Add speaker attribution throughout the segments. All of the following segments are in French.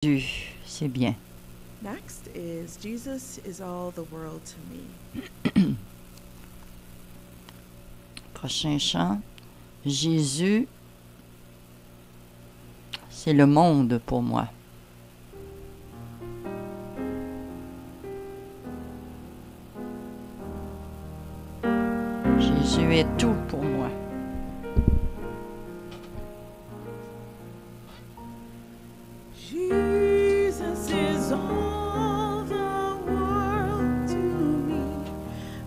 Speaker 1: C'est bien.
Speaker 2: Next is Jesus is all the world to me.
Speaker 1: Prochain chant. Jésus, c'est le monde pour moi. Jésus est tout pour moi.
Speaker 2: Jesus is all the world to me.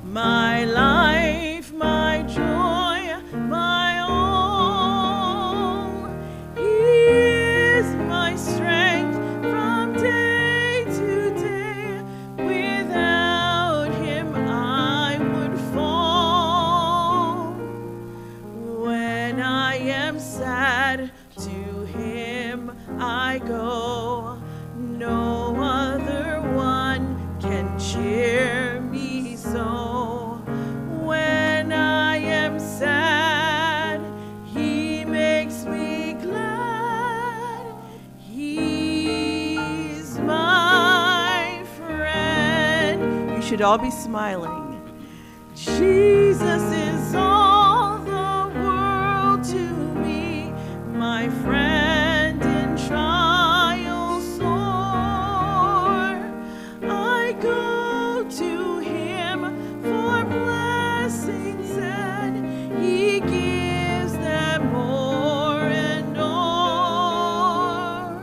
Speaker 2: My life, my joy, my all. He is my strength from day to day. Without him I would fall. When I am sad, to him I go. No other one can cheer me so. When I am sad, he makes me glad. He's my friend. You should all be smiling. Jesus is all the world to me, my friend in trial sore. I go to him for blessings and he gives them more and more.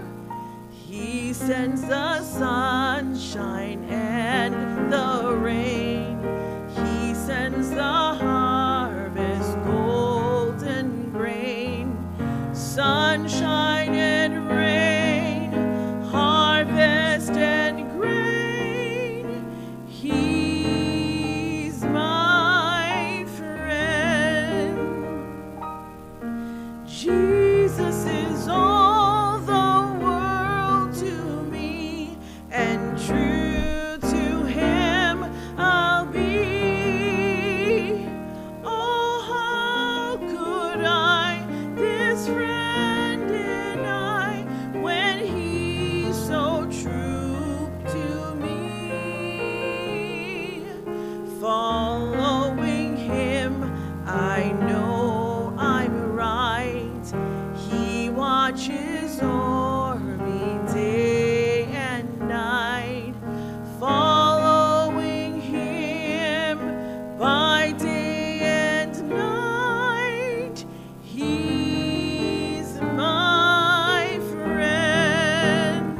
Speaker 2: He sends the sunshine and the rain. He sends the harvest, golden grain. Sunshine and rain, harvest and grain. He's my friend. Jesus is all the world to me, and true to him I'll be. Oh, how could I, this friend and I, when he's so true to me? Following him, I know I'm right. He watches o'er me day and night. Following him by day and night. He's my friend.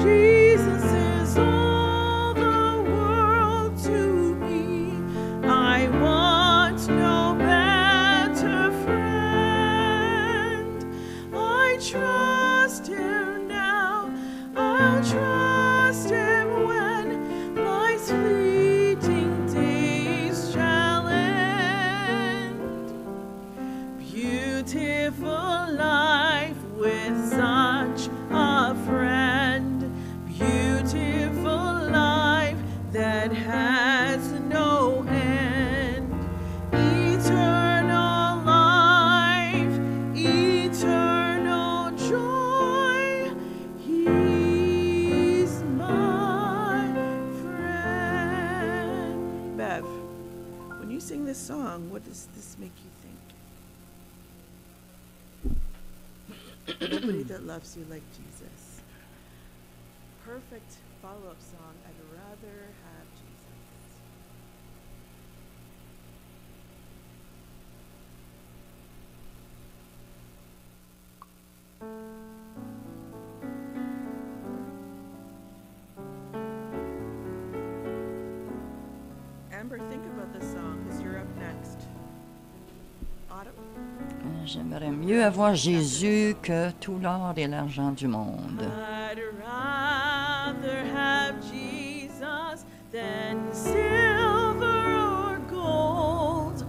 Speaker 2: Jesus is all the world to me. I want no better friend. I trust him now. I'll trust him when life's fleeting days shall end. Beautiful life with such a friend. Beautiful life that has no end. Eternal life, eternal joy. He's my friend. Bev, when you sing this song, what does this make you think? Nobody that loves you like Jesus. Perfect follow-up song. I'd rather have Jesus. Amber, think about this song because you're up next. Autumn?
Speaker 1: J'aimerais mieux avoir Jésus que tout l'or et l'argent du monde.
Speaker 2: I'd rather have Jesus than silver or gold.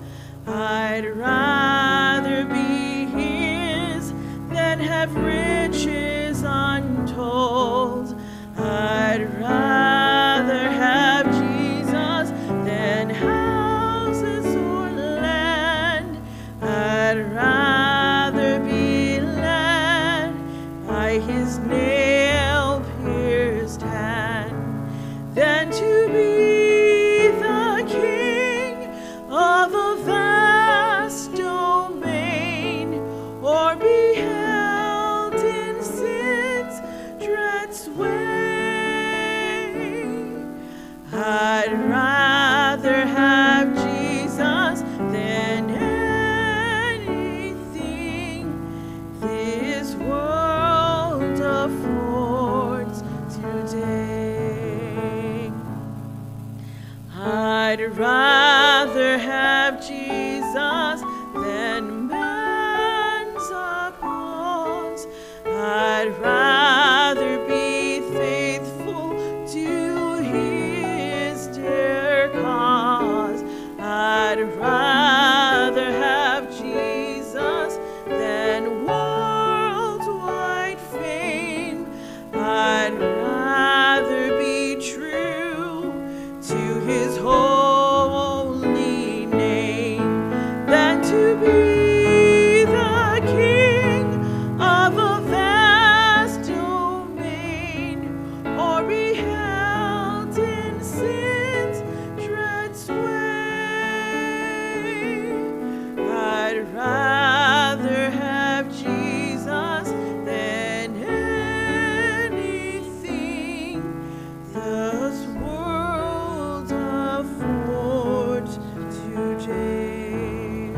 Speaker 2: I'd rather be his than have riches untold. I'd rather have Jesus than houses or land. I'd rather be led by his his nail-pierced hand, than to be the king of a vast domain, or be held in sin's dread sway. I'd rather have Jesus than anything this world affords today. I'd rather have Jesus than man's applause. I'd rather be faithful to his dear cause. I'd rather have Jesus than worldwide fame. I'd rather be true to his holy name than to be the king of a vast domain, or be held in sin's dread sway. I'd rather have Jesus than anything this world affords today.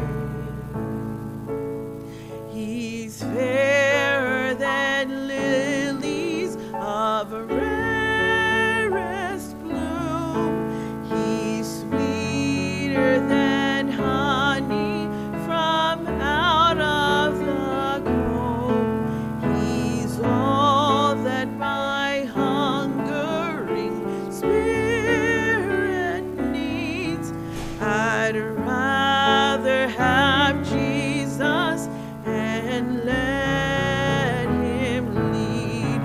Speaker 2: He's fairer than lilies of rarest bloom. He's sweeter than honey from out of the comb. He's all that my hungering spirit needs. I'd rather have Jesus and let him lead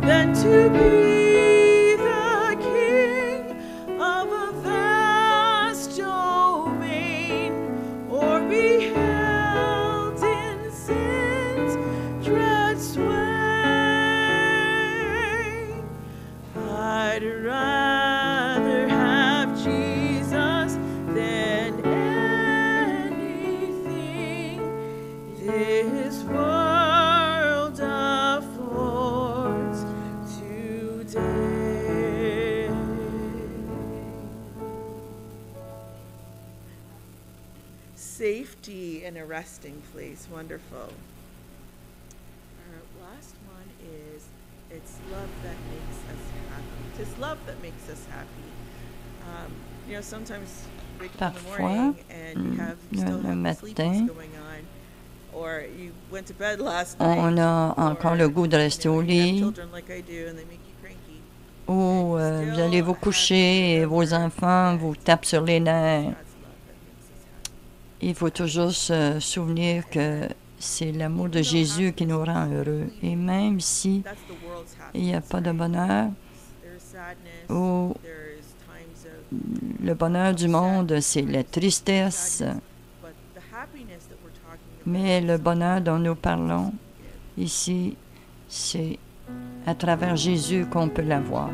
Speaker 2: than to be the king of a vast domain, or be held in sin's dread sway. I'd rather have Jesus than anything this world affords today. Safety in a resting place. Wonderful. Our last one is, it's love that makes us happy. It's love that makes us happy. You know, sometimes you wake up in the
Speaker 1: Parfois,
Speaker 2: morning and you have still
Speaker 1: le
Speaker 2: have
Speaker 1: matin,
Speaker 2: sleepiness going on, or you went to bed last night,
Speaker 1: on a encore le goût de rester au
Speaker 2: you have
Speaker 1: lit,
Speaker 2: children like I do and they make you cranky.
Speaker 1: ou vous allez vous coucher et vos enfants vous tapent sur les nerfs.
Speaker 2: God's love that makes us happy.
Speaker 1: Il faut toujours se souvenir que c'est l'amour de Jésus qui nous rend heureux. Et même si
Speaker 2: That's the world's
Speaker 1: il n'y a
Speaker 2: happiness,
Speaker 1: pas de
Speaker 2: right?
Speaker 1: bonheur,
Speaker 2: There's sadness,
Speaker 1: ou
Speaker 2: there's times of
Speaker 1: le bonheur du monde, c'est la tristesse,
Speaker 2: sadness, but the happiness that we're talking about
Speaker 1: mais
Speaker 2: is
Speaker 1: le
Speaker 2: something
Speaker 1: bonheur dont nous
Speaker 2: that
Speaker 1: parlons
Speaker 2: we give.
Speaker 1: ici, c'est à travers Jésus qu'on peut l'avoir.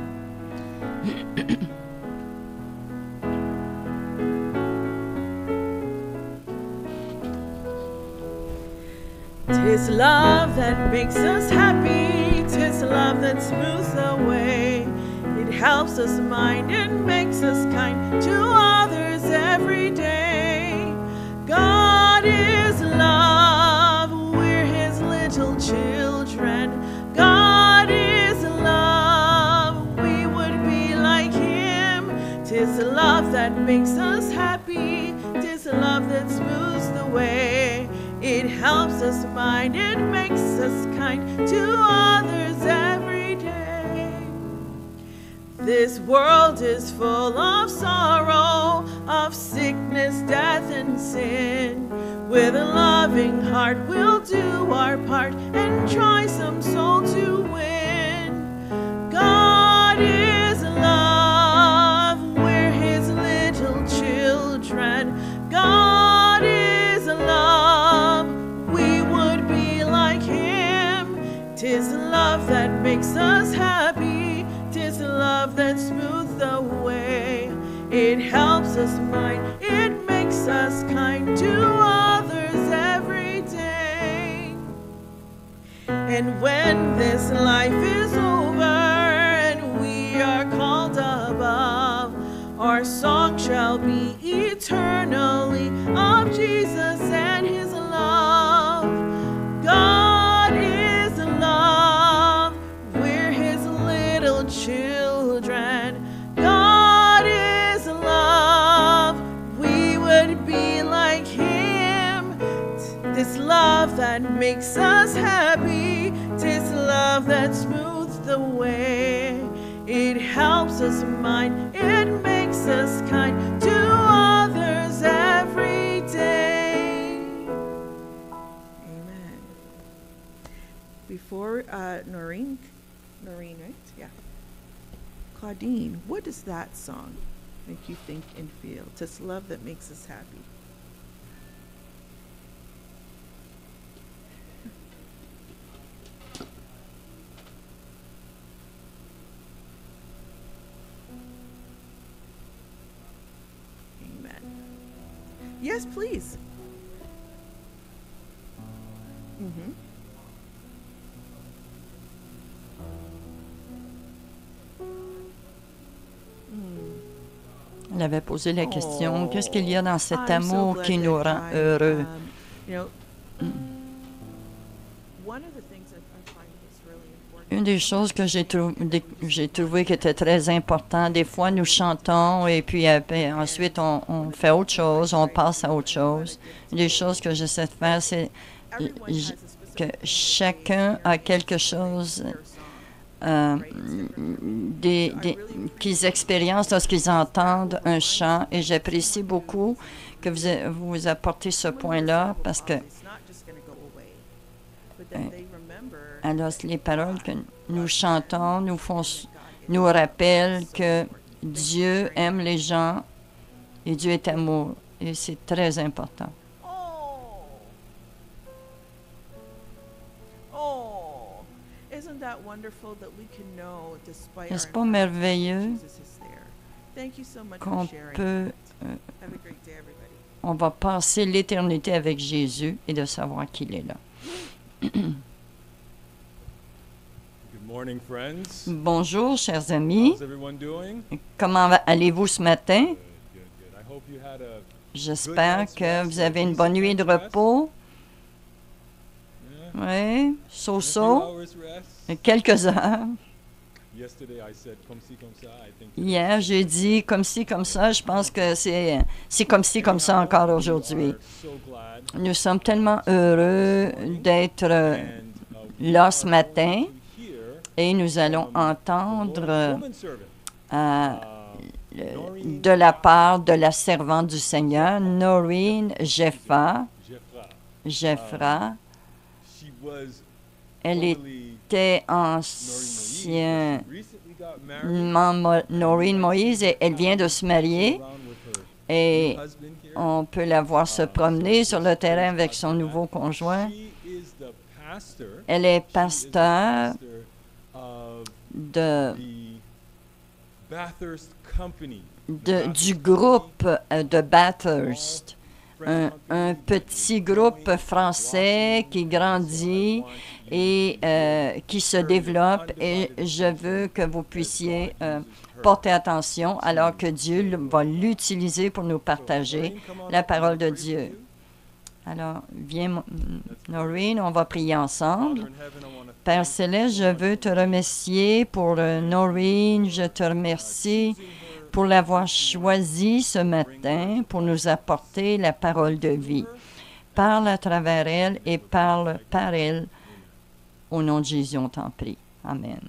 Speaker 2: Tis love that makes us happy, tis love that smooths the way. It helps us mind and makes us kind to others every day. God is love, we're his little children. God is love, we would be like him. Tis love that makes us happy, tis love that smooths the way. It helps us mind, it makes us kind to others every day. This world is full of sorrow, of sickness, death, and sin. With a loving heart, we'll do our part and try some soul to win. God is love, we're his little children. God is love, we would be like him. 'Tis love love that makes us happy. 'Tis love that smooths the way. It helps us mind. It makes us kind to others every day. And when this life is over and we are called above, our song shall be eternally of Jesus and his love. God is love. We're his little children. God is love. We would be like him. This love that makes us happy. 'Tis love that smooths the way. It helps us mind. It makes us kind to others every day. Amen. Before Noreen, right? Yeah. Claudine, what does that song make you think and feel? 'Tis love that makes us happy. Yes, please. Mm-hmm.
Speaker 1: Elle avait posé la question, qu'est-ce qu'il y a dans cet
Speaker 2: I'm so
Speaker 1: amour
Speaker 2: glad
Speaker 1: qui
Speaker 2: that
Speaker 1: nous rend heureux?
Speaker 2: One of the things that I find is really important.
Speaker 1: Une des choses que j'ai trouvé qui était très important, des fois nous chantons et puis ensuite on fait autre chose, on passe à autre chose. Une des choses que j'essaie de faire, c'est que chacun a quelque chose qu'ils expériencent lorsqu'ils entendent un chant. Et j'apprécie beaucoup que vous apportez ce point-là parce que alors les paroles que nous chantons nous rappellent que Dieu aime les gens et Dieu est amour. Et c'est très important. N'est-ce pas merveilleux qu'on peut, on va passer l'éternité avec Jésus et de savoir qu'il est là. Bonjour, chers amis. Comment allez-vous ce matin? J'espère que vous avez une bonne nuit de repos. Oui, quelques heures. Hier, j'ai dit comme ci, comme ça. Je pense que c'est comme ci, comme ça encore aujourd'hui. Nous sommes tellement heureux d'être là ce matin et nous allons entendre de la part de la servante du Seigneur, Noreen Jeffra. Elle était anciennement Noreen Moïse et elle vient de se marier et on peut la voir se promener sur le terrain avec son nouveau conjoint. Elle est pasteur du groupe de Bathurst. Un petit groupe français qui grandit et qui se développe et je veux que vous puissiez porter attention alors que Dieu va l'utiliser pour nous partager la parole de Dieu. Alors, viens, Noreen, on va prier ensemble. Père Céleste, je veux te remercier pour Noreen, je te remercie pour l'avoir choisi ce matin pour nous apporter la parole de vie. Parle à travers elle et parle par elle. Au nom de Jésus, on t'en prie. Amen.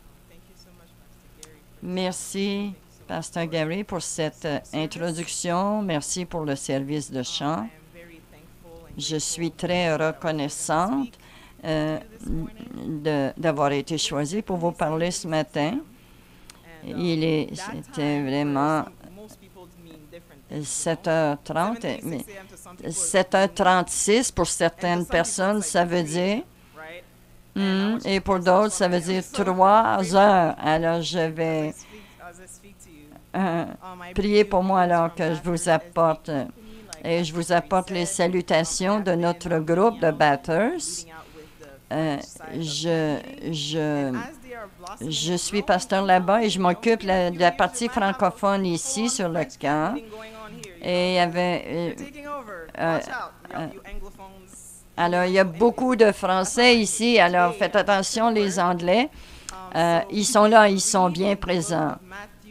Speaker 1: Merci, Pasteur Gary, pour cette introduction. Merci pour le service de chant. Je suis très reconnaissante d'avoir été choisie pour vous parler ce matin. C'était vraiment 7h30, mais 7h36 pour certaines personnes, ça veut dire Et pour d'autres, ça veut dire 3 heures. Alors, je vais prier pour moi alors que je vous apporte. Et je vous apporte les salutations de notre groupe de Bathurst. Je suis pasteur là-bas et je m'occupe de la partie francophone ici sur le camp. Et il y avait... alors, il y a beaucoup de Français ici, alors faites attention les Anglais. Ils sont là, ils sont bien présents.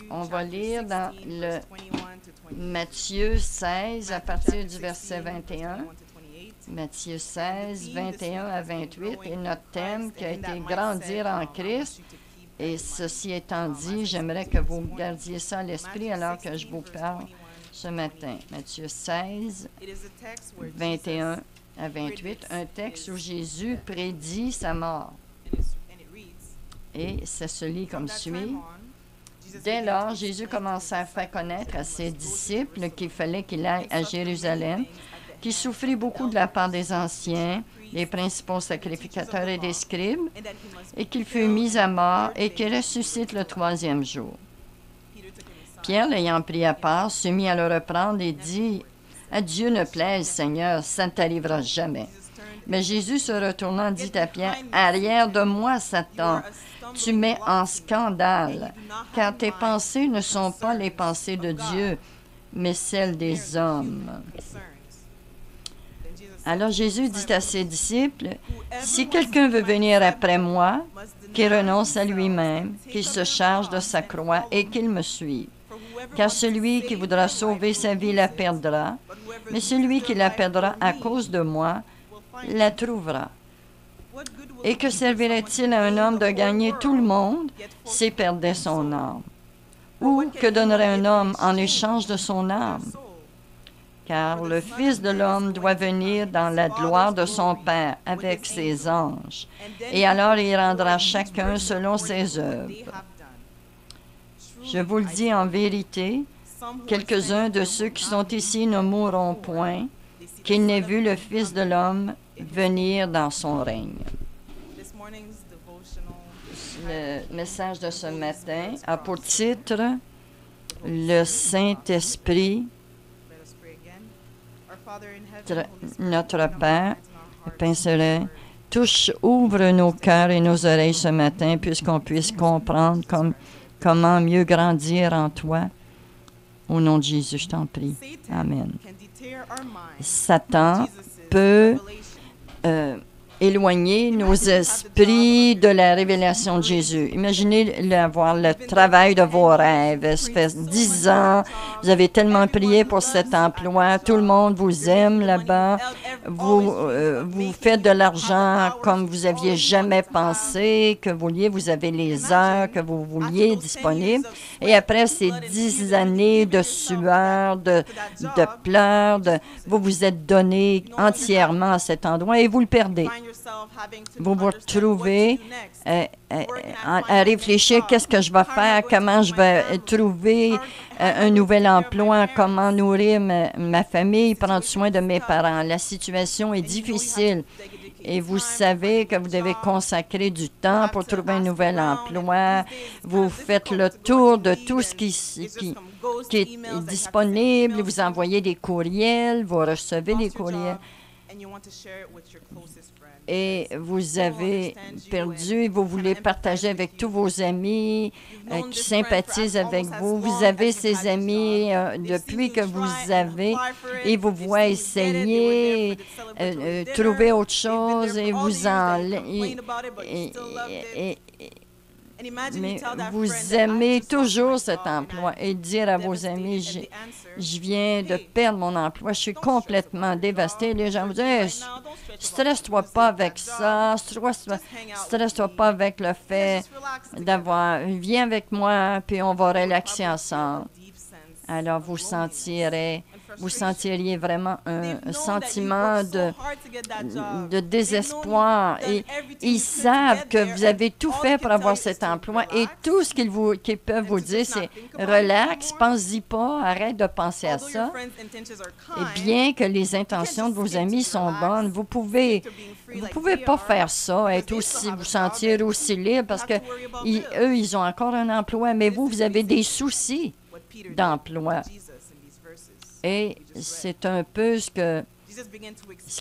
Speaker 1: On va lire dans le Matthieu 16 à partir du verset 21. Matthieu 16, 21 à 28, et notre thème qui a été « Grandir en Christ ». Et ceci étant dit, j'aimerais que vous gardiez ça à l'esprit alors que je vous parle ce matin. Matthieu 16, 21 à 28, un texte où Jésus prédit sa mort. Et ça se lit comme suit. Dès lors, Jésus commença à faire connaître à ses disciples qu'il fallait qu'il aille à Jérusalem, qu'il souffrit beaucoup de la part des anciens, des principaux sacrificateurs et des scribes, et qu'il fut mis à mort et qu'il ressuscite le 3e jour. Pierre, l'ayant pris à part, se mit à le reprendre et dit, « À Dieu ne plaise, Seigneur, ça ne t'arrivera jamais. » Mais Jésus se retournant dit à Pierre, « Arrière de moi, Satan, tu mets en scandale, car tes pensées ne sont pas les pensées de Dieu, mais celles des hommes. » Alors Jésus dit à ses disciples, « Si quelqu'un veut venir après moi, qu'il renonce à lui-même, qu'il se charge de sa croix et qu'il me suive. Car celui qui voudra sauver sa vie la perdra, mais celui qui la perdra à cause de moi la trouvera. Et que servirait-il à un homme de gagner tout le monde s'il perdait son âme? Ou que donnerait un homme en échange de son âme? Car le Fils de l'homme doit venir dans la gloire de son Père avec ses anges, et alors il rendra chacun selon ses œuvres. Je vous le dis en vérité, quelques-uns de ceux qui sont ici ne mourront point, qu'ils n'aient vu le Fils de l'homme venir dans son règne. » Le message de ce matin a pour titre « Le Saint-Esprit ». Notre Père, ouvre nos cœurs et nos oreilles ce matin, puisqu'on puisse comprendre comment mieux grandir en toi. Au nom de Jésus, je t'en prie. Amen. Satan peut éloigner nos esprits de la révélation de Jésus. Imaginez avoir le travail de vos rêves. Ça fait 10 ans, vous avez tellement prié pour cet emploi, tout le monde vous aime là-bas, vous faites de l'argent comme vous aviez jamais pensé, que vous avez les heures que vous vouliez disponibles, et après ces 10 années de sueur, de pleurs, vous vous êtes donné entièrement à cet endroit et vous le perdez. Vous vous retrouvez à réfléchir qu'est-ce que je vais faire, comment je vais trouver un nouvel emploi, comment nourrir ma famille, prendre soin de mes parents. La situation est difficile et vous savez que vous devez consacrer du temps pour trouver un nouvel emploi. Vous faites le tour de tout ce qui est disponible, vous envoyez des courriels, vous recevez des courriels. Et vous avez perdu et vous voulez partager avec tous vos amis qui sympathisent avec vous. Vous avez ces amis depuis que vous avez et vous voient essayer, trouver autre chose et vous mais vous aimez toujours cet emploi et dire à vos amis, je viens de perdre mon emploi, je suis complètement dévasté. Les gens vous disent, stresse-toi pas avec ça, stresse-toi pas avec le fait viens avec moi, puis on va relaxer ensemble. Alors vous sentirez vous sentiriez vraiment un sentiment de désespoir. Et ils savent que vous avez tout fait pour avoir cet emploi et tout ce qu'ils peuvent vous dire, c'est relax, pense-y pas, arrête de penser à ça. Et bien que les intentions de vos amis sont bonnes, vous pouvez pas faire ça, vous sentir aussi libre parce que eux, ils ont encore un emploi, mais vous avez des soucis d'emploi. Et c'est un peu ce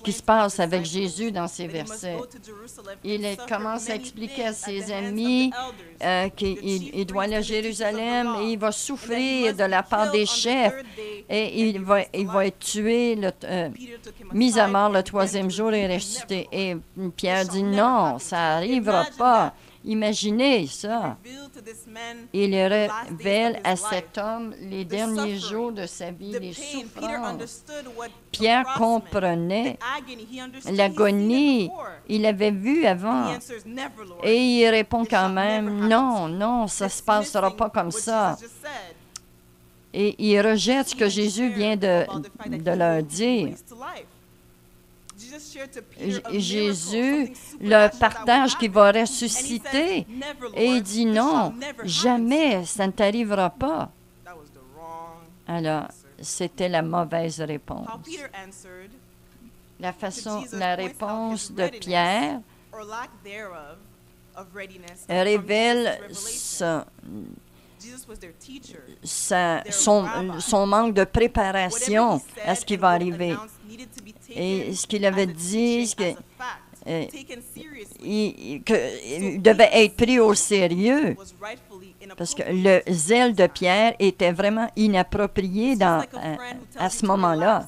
Speaker 1: qui se passe avec Jésus dans ces versets. Il commence à expliquer à ses amis qu'il doit aller à Jérusalem et il va souffrir de la part des chefs et il va être tué, mis à mort le 3e jour et ressuscité. Et Pierre dit non, ça n'arrivera pas. Imaginez ça. Il révèle à cet homme les derniers jours de sa vie, les souffrances. Pierre comprenait l'agonie. Il avait vu avant. Et il répond quand même, non, ça ne se passera pas comme ça. Et il rejette ce que Jésus vient de leur dire. Jésus leur partage qu'il va ressusciter et il dit non, jamais, ça ne t'arrivera pas. Alors, c'était la mauvaise réponse. La réponse de Pierre révèle son manque de préparation à ce qui va arriver. Et ce qu'il avait dit, qu'il devait être pris au sérieux, parce que le zèle de Pierre était vraiment inapproprié à ce moment-là.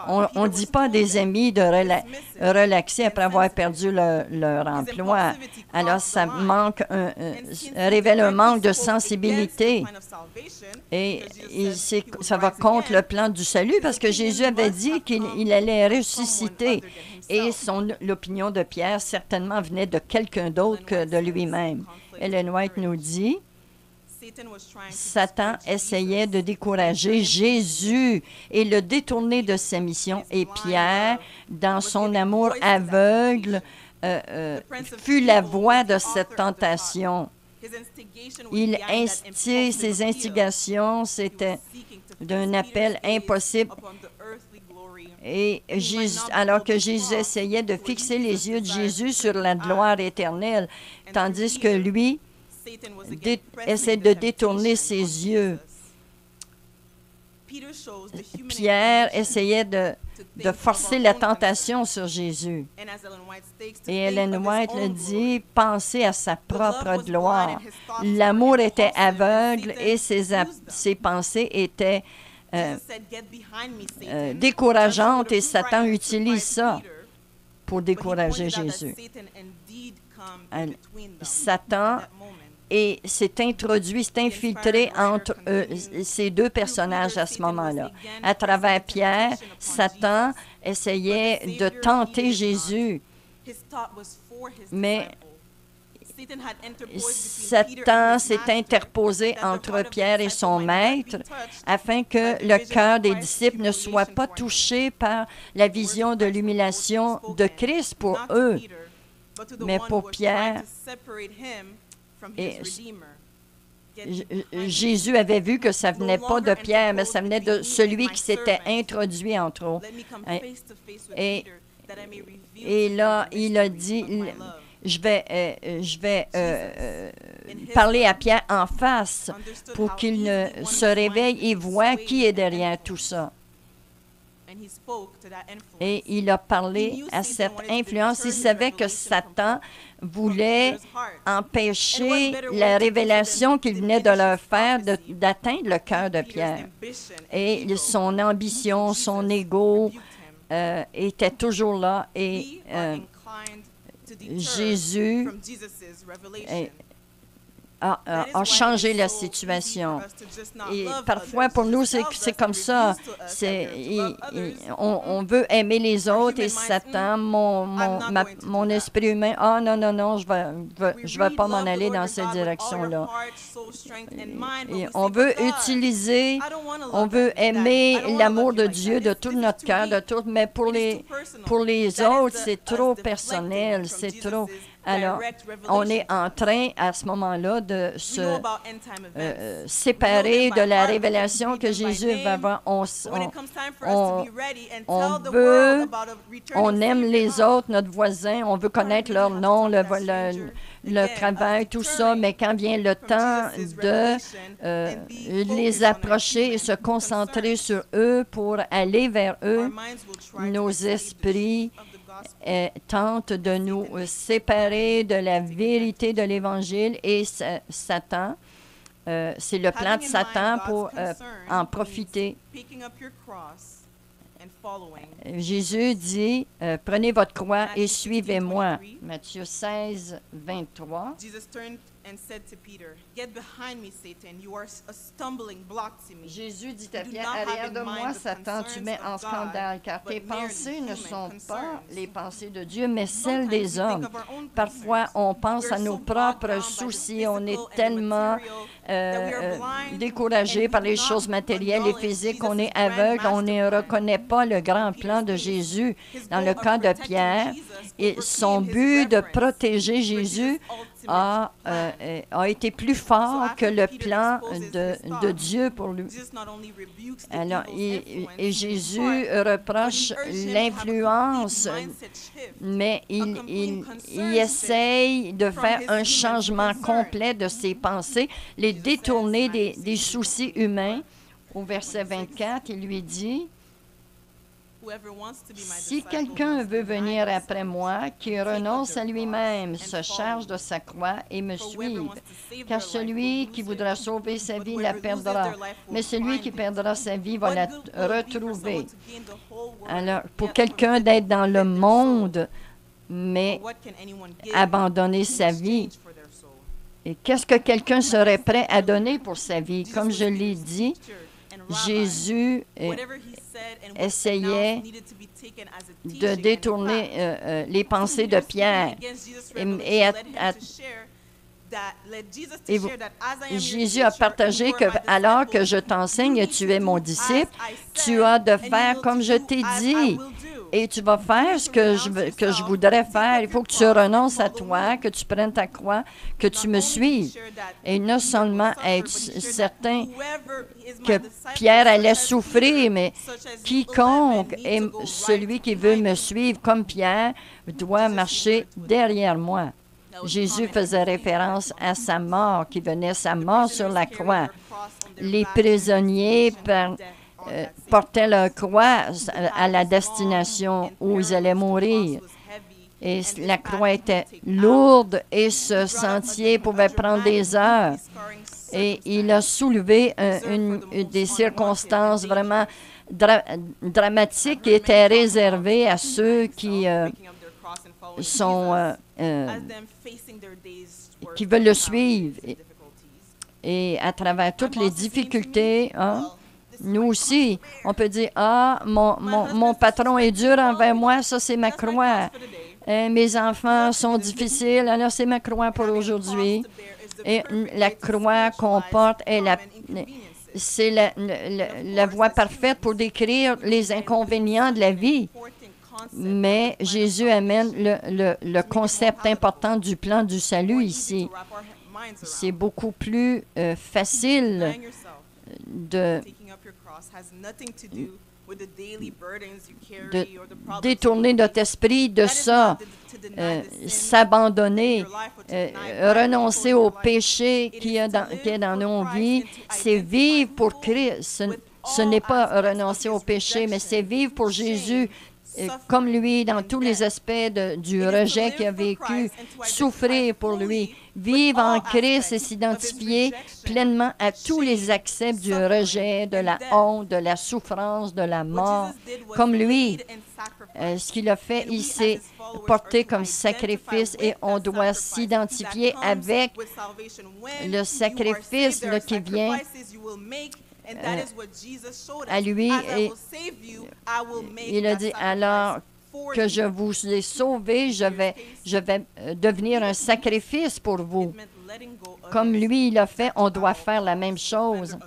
Speaker 1: On ne dit pas à des amis de relaxer après avoir perdu leur emploi. Alors, ça révèle un manque de sensibilité. Et ça va contre le plan du salut parce que Jésus avait dit qu'il allait ressusciter. Et l'opinion de Pierre certainement venait de quelqu'un d'autre que de lui-même. Ellen White nous dit, Satan essayait de décourager Jésus et le détourner de sa mission. Et Pierre, dans son amour aveugle, fut la voix de cette tentation. Ses instigations, c'était d'un appel impossible. Et alors que Jésus essayait de fixer les yeux de Jésus sur la gloire éternelle, tandis que lui essaie de détourner ses yeux. Pierre essayait de forcer la tentation sur Jésus. Et Ellen White le dit, penser à sa propre gloire. L'amour était aveugle et ses pensées étaient décourageantes et Satan utilise ça pour décourager Jésus. Satan s'est infiltré entre ces deux personnages à ce moment-là. À travers Pierre, Satan essayait de tenter Jésus, mais Satan s'est interposé entre Pierre et son maître afin que le cœur des disciples ne soit pas touché par la vision de l'humiliation de Christ pour eux, mais pour Pierre. Et Jésus avait vu que ça ne venait pas de Pierre, mais ça venait de celui qui s'était introduit entre eux. Et là, il a dit, je vais parler à Pierre en face pour qu'il se réveille et voit qui est derrière tout ça. Et il a parlé à cette influence. Il savait que Satan voulait empêcher la révélation qu'il venait de leur faire d'atteindre le cœur de Pierre. Et son ambition, son ego était toujours là. Et a changé la situation. Et parfois, pour nous, c'est comme ça. On veut aimer les autres et Satan, mon esprit humain, non, je vais pas m'en aller dans cette direction-là. Et on veut aimer l'amour de Dieu de tout notre cœur, mais pour les autres, c'est trop personnel, c'est trop. Alors, on est en train, à ce moment-là, de se séparer de la révélation que Jésus va avoir. On aime les autres, notre voisin, on veut connaître leur nom, le travail, tout ça, mais quand vient le temps de les approcher et se concentrer sur eux pour aller vers eux, nos esprits tentent de nous séparer de la vérité de l'Évangile et Satan, c'est le plan de Satan pour en profiter. Jésus dit, prenez votre croix et suivez-moi. Matthieu 16, 23. Jésus dit à Pierre, arrière de moi, Satan, tu mets en scandale, car tes pensées ne sont pas les pensées de Dieu, mais celles des hommes. Parfois, on pense à nos propres soucis, on est tellement découragé par les choses matérielles et physiques, on est aveugle, on ne reconnaît pas le grand plan de Jésus. Dans le cas de Pierre, et son but de protéger Jésus a été plus fort que le plan de Dieu pour lui. Alors, et Jésus reproche l'influence, mais il essaye de faire un changement complet de ses pensées, les détourner des soucis humains. Au verset 24, il lui dit, si quelqu'un veut venir après moi, qu'il renonce à lui-même, se charge de sa croix et me suive. Car celui qui voudra sauver sa vie la perdra, mais celui qui perdra sa vie va la retrouver. Alors, pour quelqu'un d'être dans le monde, mais abandonner sa vie, et qu'est-ce que quelqu'un serait prêt à donner pour sa vie? Comme je l'ai dit, Jésus essayait de détourner les pensées de Pierre. Jésus a partagé que, alors que je t'enseigne, tu es mon disciple, tu as de faire comme je t'ai dit. Et tu vas faire ce que je voudrais faire. Il faut que tu renonces à toi, que tu prennes ta croix, que tu me suives. Et non seulement être certain que Pierre allait souffrir, mais quiconque est celui qui veut me suivre comme Pierre doit marcher derrière moi. Jésus faisait référence à sa mort, qui venait sa mort sur la croix. Les prisonniers portaient leur croix à la destination où ils allaient mourir. Et la croix était lourde et ce sentier pouvait prendre des heures. Et il a soulevé des circonstances vraiment dramatiques qui étaient réservées à ceux qui qui veulent le suivre. Et à travers toutes les difficultés, nous aussi, on peut dire, mon patron est dur envers moi, ça c'est ma croix. Mes enfants sont difficiles, alors c'est ma croix pour aujourd'hui. Et la croix qu'on porte c'est la voie parfaite pour décrire les inconvénients de la vie. Mais Jésus amène le concept important du plan du salut ici. C'est beaucoup plus facile de détourner notre esprit de ça, s'abandonner, renoncer au péché qui est dans nos vies, c'est vivre pour Christ. Ce n'est pas renoncer au péché, mais c'est vivre pour Jésus, comme lui, dans tous les aspects du rejet qu'il a vécu, souffrir pour lui, vivre en Christ et s'identifier pleinement à tous les accès du rejet, de la honte, de la souffrance, de la mort. Comme lui, ce qu'il a fait, il s'est porté comme sacrifice et on doit s'identifier avec le sacrifice là, qui vient à lui. Et il a dit, alors que je vous ai sauvé, je vais devenir un sacrifice pour vous. Comme lui, il a fait, on doit faire la même chose.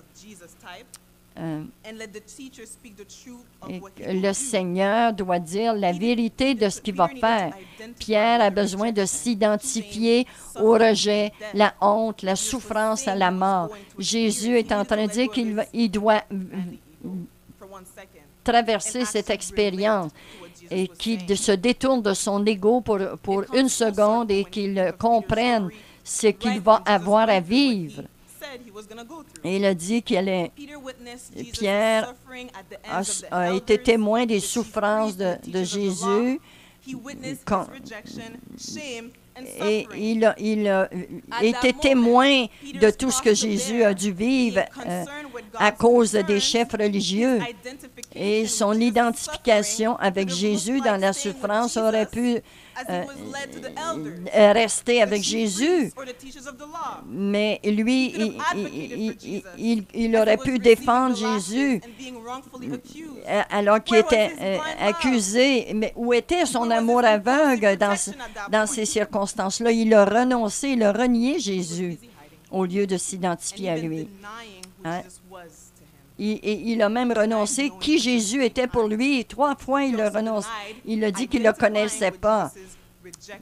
Speaker 1: Et le Seigneur doit dire la vérité de ce qu'il va faire. Pierre a besoin de s'identifier au rejet, la honte, la souffrance à la mort. Jésus est en train de dire qu'il doit traverser cette expérience et qu'il se détourne de son ego pour une seconde et qu'il comprenne ce qu'il va avoir à vivre. Et il a dit Pierre a été témoin des souffrances de Jésus et il a été témoin de tout ce que Jésus a dû vivre à cause des chefs religieux. Et son identification avec Jésus dans la souffrance aurait pu rester avec Jésus. Mais lui, il aurait pu défendre Jésus alors qu'il était accusé. Mais où était son amour aveugle dans ces circonstances-là? Il a renoncé, il a renié Jésus au lieu de s'identifier à lui. Hein? Il a même renoncé qui Jésus était pour lui. 3 fois, il a renoncé. Il a dit qu'il ne le connaissait pas.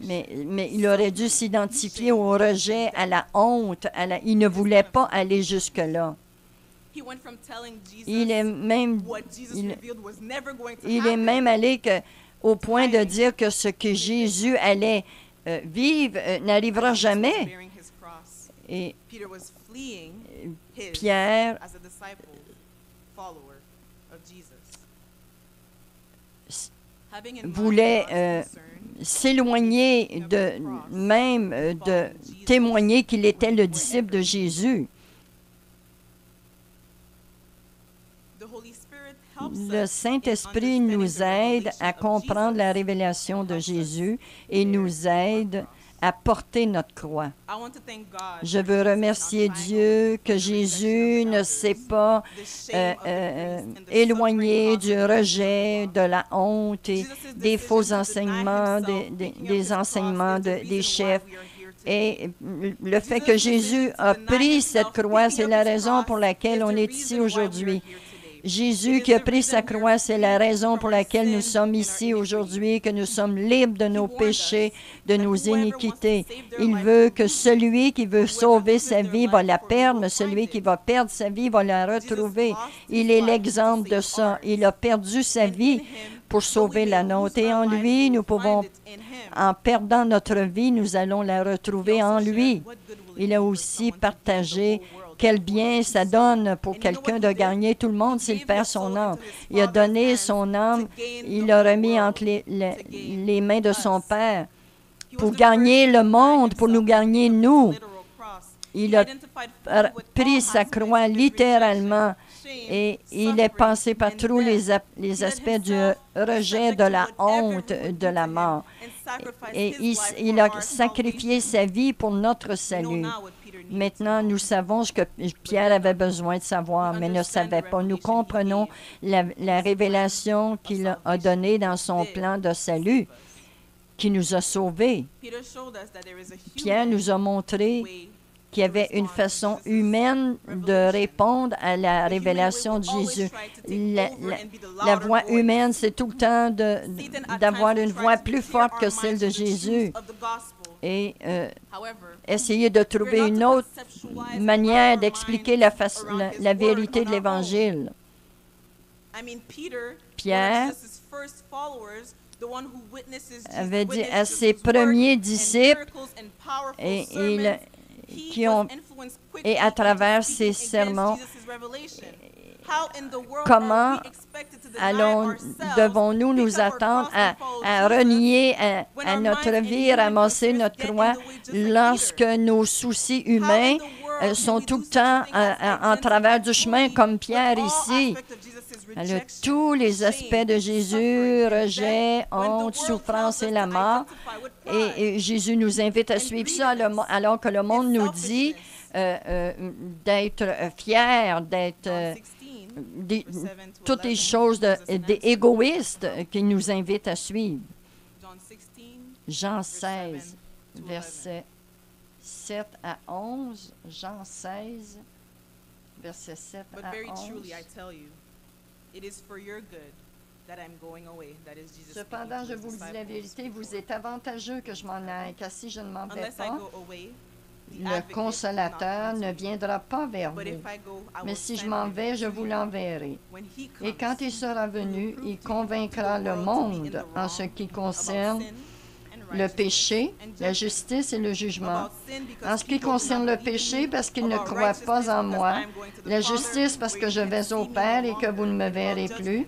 Speaker 1: Mais il aurait dû s'identifier au rejet, à la honte. Il ne voulait pas aller jusque-là. Il est même allé au point de dire que ce que Jésus allait vivre n'arrivera jamais. Et Pierre voulait s'éloigner de témoigner qu'il était le disciple de Jésus. Le Saint-Esprit nous aide à comprendre la révélation de Jésus et nous aide à porter notre croix. Je veux remercier Dieu que Jésus ne s'est pas éloigné du rejet, de la honte et des faux enseignements, des enseignements des chefs. Et le fait que Jésus a pris cette croix, c'est la raison pour laquelle on est ici aujourd'hui. Jésus qui a pris sa croix, c'est la raison pour laquelle nous sommes ici aujourd'hui, que nous sommes libres de nos péchés, de nos iniquités. Il veut que celui qui veut sauver sa vie va la perdre, mais celui qui va perdre sa vie va la retrouver. Il est l'exemple de ça. Il a perdu sa vie pour sauver la nôtre. Et en lui, nous pouvons, en perdant notre vie, nous allons la retrouver en lui. Il a aussi partagé quel bien ça donne pour quelqu'un de gagner tout le monde s'il perd son âme. Il a donné son âme, il l'a remis entre les mains de son Père pour gagner le monde, pour nous gagner nous. Il a pris sa croix littéralement et il est passé par tous les aspects du rejet, de la honte, de la mort. Et il a sacrifié sa vie pour notre salut. Maintenant, nous savons ce que Pierre avait besoin de savoir, mais ne savait pas. Nous comprenons la révélation qu'il a donnée dans son plan de salut, qui nous a sauvés. Pierre nous a montré qu'il y avait une façon humaine de répondre à la révélation de Jésus. La voix humaine, c'est tout le temps d'avoir une voix plus forte que celle de Jésus. Et essayer de trouver une autre manière d'expliquer la vérité de l'Évangile. Pierre avait dit à ses premiers disciples, et à travers ses sermons, comment devons-nous nous attendre à renier à notre vie, ramasser notre croix, lorsque nos soucis humains sont tout le temps en travers du chemin, comme Pierre ici. Elle a tous les aspects de Jésus, rejet, honte, souffrance et la mort. Et Jésus nous invite à suivre ça alors que le monde nous dit d'être fier, d'être toutes les choses égoïstes qu'il nous invite à suivre. Jean 16, versets 7 à 11. Jean 16, versets 7 à 11. Cependant, je vous dis la vérité, vous êtes avantageux que je m'en aille, car si je ne m'en vais pas, le Consolateur ne viendra pas vers vous. Mais si je m'en vais, je vous l'enverrai. Et quand il sera venu, il convaincra le monde en ce qui concerne le péché, la justice et le jugement. En ce qui concerne le péché, parce qu'il ne croit pas en moi. La justice, parce que je vais au Père et que vous ne me verrez plus.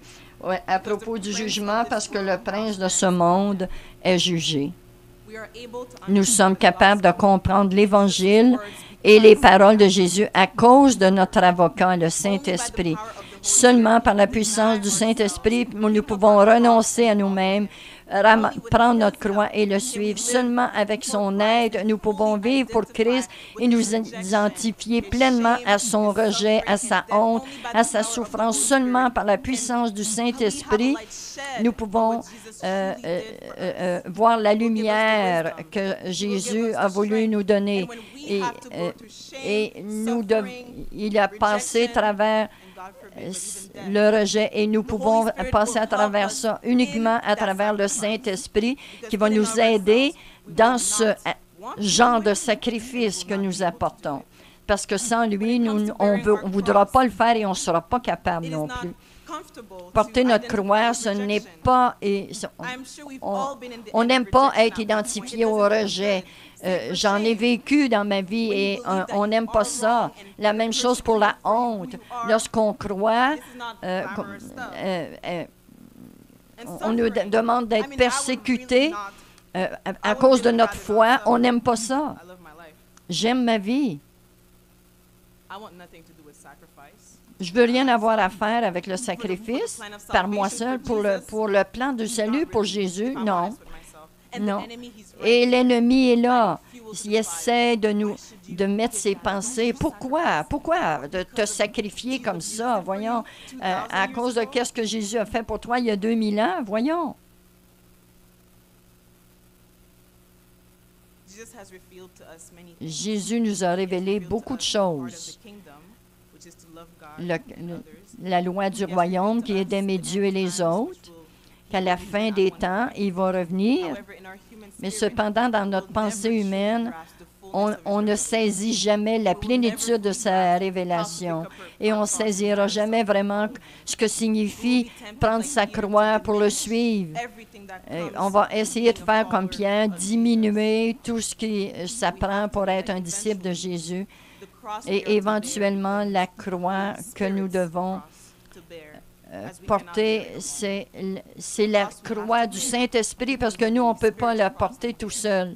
Speaker 1: À propos du jugement, parce que le prince de ce monde est jugé. Nous sommes capables de comprendre l'Évangile et les paroles de Jésus à cause de notre avocat, le Saint-Esprit. Seulement par la puissance du Saint-Esprit, nous pouvons renoncer à nous-mêmes, prendre notre croix et le suivre. Seulement avec son aide, nous pouvons vivre pour Christ et nous identifier pleinement à son rejet, à sa honte, à sa souffrance. Seulement par la puissance du Saint-Esprit, nous pouvons voir la lumière que Jésus a voulu nous donner. Il a passé à travers le rejet et nous pouvons passer à travers ça uniquement à travers le Saint-Esprit qui va nous aider dans ce genre de sacrifice que nous apportons. Parce que sans lui, on ne voudra pas le faire et on ne sera pas capable non plus. Porter notre croix, ce n'est pas... On n'aime pas être identifié au rejet. J'en ai vécu dans ma vie et on n'aime pas ça. La même chose pour la honte. Lorsqu'on croit, on nous demande d'être persécuté à cause de notre foi. On n'aime pas ça. J'aime ma vie. Je ne veux rien avoir à faire avec le sacrifice par moi seul pour le plan du salut, pour Jésus. Non. Non. Et l'ennemi est là. Il essaie de mettre ses pensées. Pourquoi? Pourquoi de te sacrifier comme ça? Voyons, à cause de qu'est-ce que Jésus a fait pour toi il y a 2000 ans? Voyons. Jésus nous a révélé beaucoup de choses. La loi du royaume qui est d'aimer Dieu et les autres, qu'à la fin des temps, il va revenir. Mais cependant, dans notre pensée humaine, on ne saisit jamais la plénitude de sa révélation. Et on ne saisira jamais vraiment ce que signifie prendre sa croix pour le suivre. On va essayer de faire comme Pierre, diminuer tout ce qui s'apprend pour être un disciple de Jésus. Et éventuellement, la croix que nous devons porter, c'est la croix du Saint-Esprit, parce que nous, on ne peut pas la porter tout seul.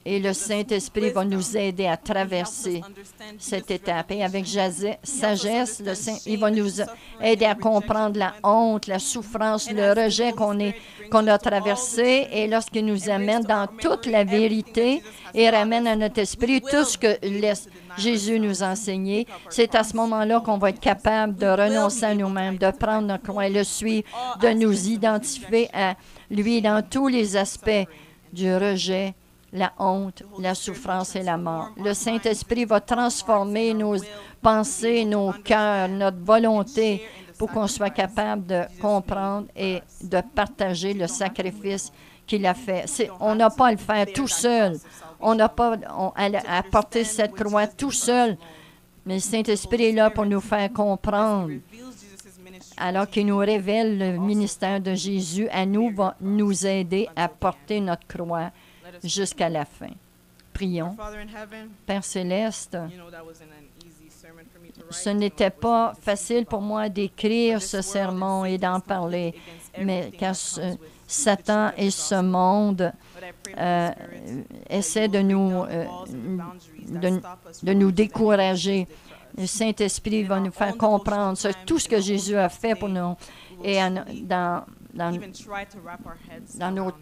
Speaker 1: Et le Saint-Esprit va nous aider à traverser cette étape. Et avec sagesse, il va nous aider à comprendre la honte, la souffrance, le rejet qu'on a traversé. Et lorsqu'il nous amène dans toute la vérité et ramène à notre esprit tout ce que Jésus nous a enseigné, c'est à ce moment-là qu'on va être capable de renoncer à nous-mêmes, de prendre notre croix et le suivre, de nous identifier à lui dans tous les aspects du rejet, la honte, la souffrance et la mort. Le Saint-Esprit va transformer nos pensées, nos cœurs, notre volonté pour qu'on soit capable de comprendre et de partager le sacrifice qu'il a fait. On n'a pas à le faire tout seul. On n'a pas à porter cette croix tout seul. Mais le Saint-Esprit est là pour nous faire comprendre. Alors qu'il nous révèle le ministère de Jésus, à nous, va nous aider à porter notre croix jusqu'à la fin. Prions. Père Céleste, ce n'était pas facile pour moi d'écrire ce sermon et d'en parler, mais car Satan et ce monde essaient de nous décourager. Le Saint-Esprit va nous faire comprendre tout ce que Jésus a fait pour nous. Et dans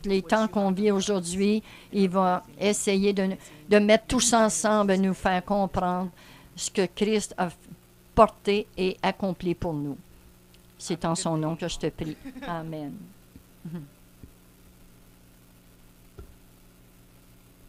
Speaker 1: les temps qu'on vit aujourd'hui, il va essayer de mettre tous ensemble et nous faire comprendre ce que Christ a porté et accompli pour nous. C'est en son nom que je te prie. Amen.